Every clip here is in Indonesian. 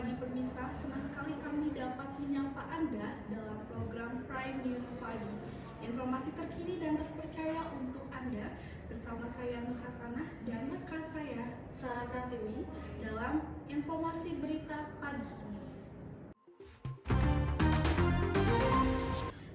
pagi pemirsa, senang sekali kami dapat menyapa Anda dalam program Prime News Pagi. Informasi terkini dan terpercaya untuk Anda bersama saya Nur Hasanah dan rekan saya Sarah Pratiwi dalam informasi berita pagi ini.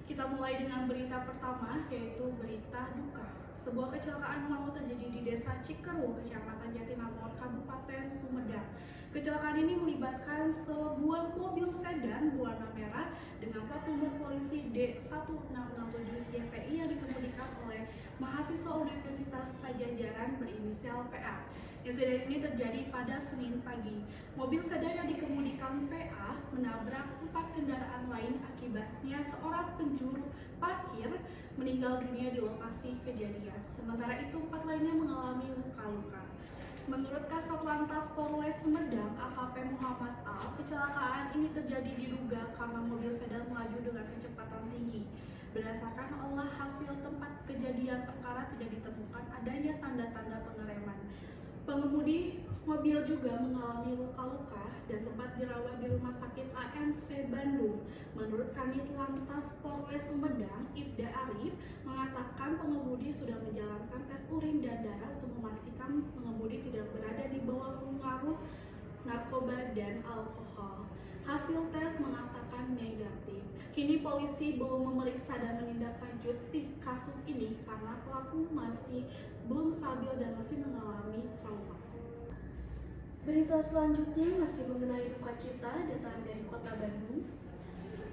Kita mulai dengan berita pertama, yaitu berita duka. Sebuah kecelakaan maut terjadi di Desa Cikeruh, Kecamatan Jatinangor, Kabupaten Sumedang. Kecelakaan ini melibatkan sebuah mobil sedan berwarna merah dengan plat nomor polisi D1667YPI yang dikemudikan oleh mahasiswa Universitas Padjadjaran berinisial PA. Insiden ini terjadi pada Senin pagi. Mobil sedan yang dikemudikan PA menabrak 4 kendaraan lain, akibatnya seorang penjuru parkir meninggal dunia di lokasi kejadian. Sementara itu 4 lainnya mengalami luka-luka. Menurut Kasat Lantas Polres Sumedang AKP Muhammad A, kecelakaan ini terjadi diduga karena mobil sedan melaju dengan kecepatan tinggi. Berdasarkan olah hasil tempat kejadian perkara tidak ditemukan adanya tanda-tanda pengereman. Pengemudi mobil juga mengalami luka-luka dan sempat dirawat di Rumah Sakit AMC Bandung. Menurut Kanit Lantas Polres Sumedang, Ibda Arif mengatakan pengemudi sudah menjalankan tes urin dan darah untuk memastikan pengemudi tidak berada di bawah pengaruh narkoba dan alkohol. Hasil tes mengatakan negatif. Kini polisi belum memeriksa dan menindaklanjuti kasus ini karena pelaku masih belum stabil dan masih mengalami trauma. Berita selanjutnya masih mengenai duka cita datang dari Kota Bandung.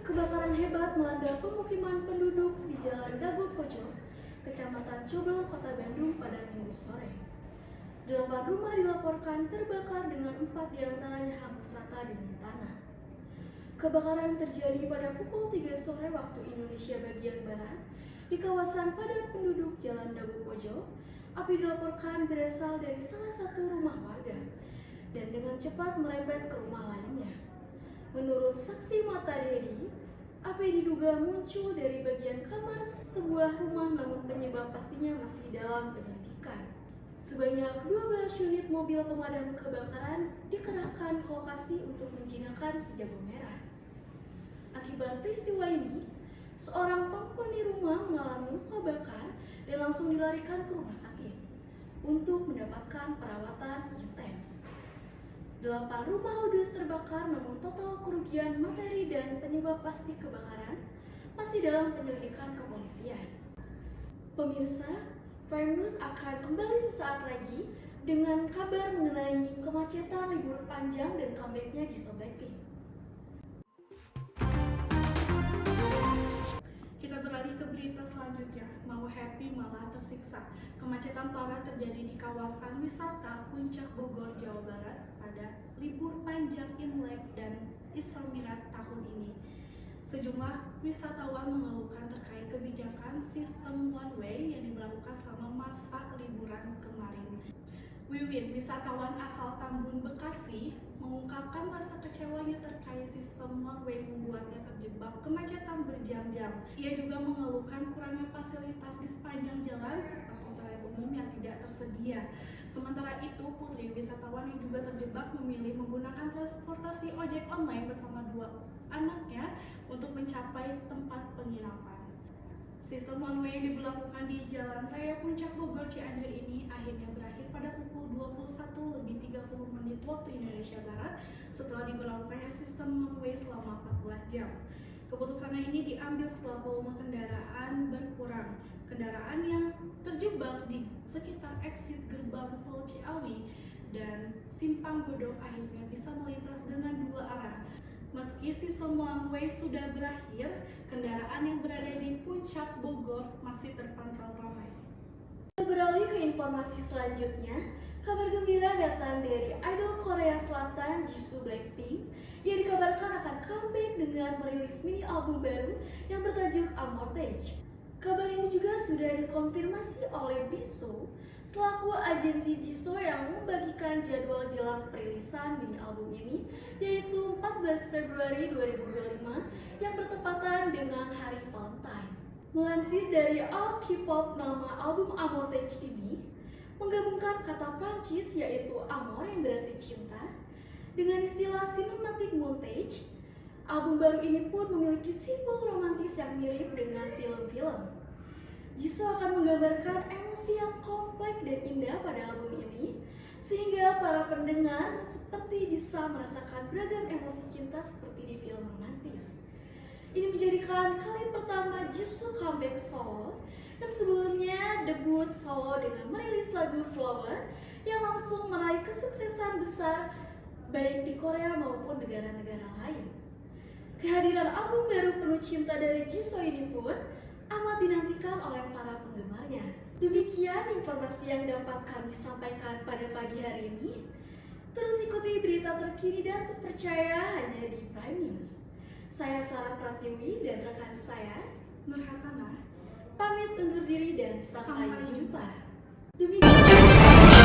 Kebakaran hebat melanda pemukiman penduduk di Jalan Dago Pojok, Kecamatan Coblong, Kota Bandung pada Minggu sore. 8 rumah dilaporkan terbakar dengan 4 diantaranya hangus rata dengan tanah. Kebakaran terjadi pada pukul 3 sore waktu Indonesia bagian Barat di kawasan padat penduduk Jalan Dago Pojok. Api dilaporkan berasal dari salah satu rumah warga dan dengan cepat merembet ke rumah lainnya. Menurut saksi mata Dedi, api diduga muncul dari bagian kamar sebuah rumah, namun penyebab pastinya masih dalam penyelidikan. Sebanyak 12 unit mobil pemadam kebakaran dikerahkan ke lokasi untuk menjinakkan si jago merah. Akibat peristiwa ini, seorang penghuni rumah mengalami luka bakar dan langsung dilarikan ke rumah sakit untuk mendapatkan perawatan intens. 8 rumah ludes terbakar, namun total kerugian materi dan penyebab pasti kebakaran masih dalam penyelidikan kepolisian. Pemirsa, Prime News akan kembali sesaat lagi dengan kabar mengenai kemacetan libur panjang dan comeback-nya Jisoo Blackpink. Kita beralih ke berita selanjutnya. Mau happy malah tersiksa. Kemacetan parah terjadi di kawasan wisata Puncak Bogor, Jawa Barat pada libur panjang Imlek dan Isra Mi'raj tahun ini. Sejumlah wisatawan mengeluhkan terkait kebijakan sistem one way yang diberlakukan selama masa liburan kemarin. Wiwin, wisatawan asal Tambun, Bekasi, mengungkapkan rasa kecewanya terkait sistem one way membuatnya terjebak kemacetan berjam-jam. Ia juga mengeluhkan kurangnya fasilitas di sepanjang jalan seperti toilet umum yang tidak tersedia. Sementara itu, Putri, wisatawan yang juga terjebak, memilih menggunakan transportasi ojek online bersama 2 anaknya untuk mencapai tempat penginapan. Sistem one way yang diberlakukan di Jalan Raya Puncak Bogor Cianjur ini akhirnya berakhir pada pukul 21:30 waktu Indonesia Barat setelah diberlakukannya sistem one way selama 14 jam. Keputusan ini diambil setelah volume kendaraan berkurang. Kendaraan yang terjebak di sekitar exit gerbang tol Ciawi dan Simpang Godok akhirnya bisa melintas dengan 2 arah. Meski sistem one way sudah berakhir, kendaraan yang berada di Puncak Bogor masih terpantau ramai. Beralih ke informasi selanjutnya, kabar gembira datang dari idol Korea Selatan Jisoo Blackpink yang dikabarkan akan comeback dengan merilis mini album baru yang bertajuk Amortage. Kabar ini juga sudah dikonfirmasi oleh Biso selaku agensi Jisoo yang membagikan jadwal jelang perilisan mini album ini, yaitu 14 Februari 2025 yang bertepatan dengan Hari Valentine. Melansir dari All K-pop, nama album Amortage ini menggabungkan kata Prancis yaitu amor yang berarti cinta dengan istilah cinematic baru ini pun memiliki simbol romantis yang mirip dengan film-film. Jisoo akan menggambarkan emosi yang kompleks dan indah pada album ini, sehingga para pendengar seperti bisa merasakan beragam emosi cinta seperti di film romantis. Ini menjadikan kali pertama Jisoo comeback solo, yang sebelumnya debut solo dengan merilis lagu Flower yang langsung meraih kesuksesan besar baik di Korea maupun negara-negara lain. Kehadiran album baru penuh cinta dari Jisoo ini pun amat dinantikan oleh para penggemarnya. Demikian informasi yang dapat kami sampaikan pada pagi hari ini. Terus ikuti berita terkini dan terpercaya hanya di Prime News. Saya Sarah Pratiwi dan rekan saya Nur Hasanah. pamit undur diri dan sampai Sampai jumpa. jumpa. Demikian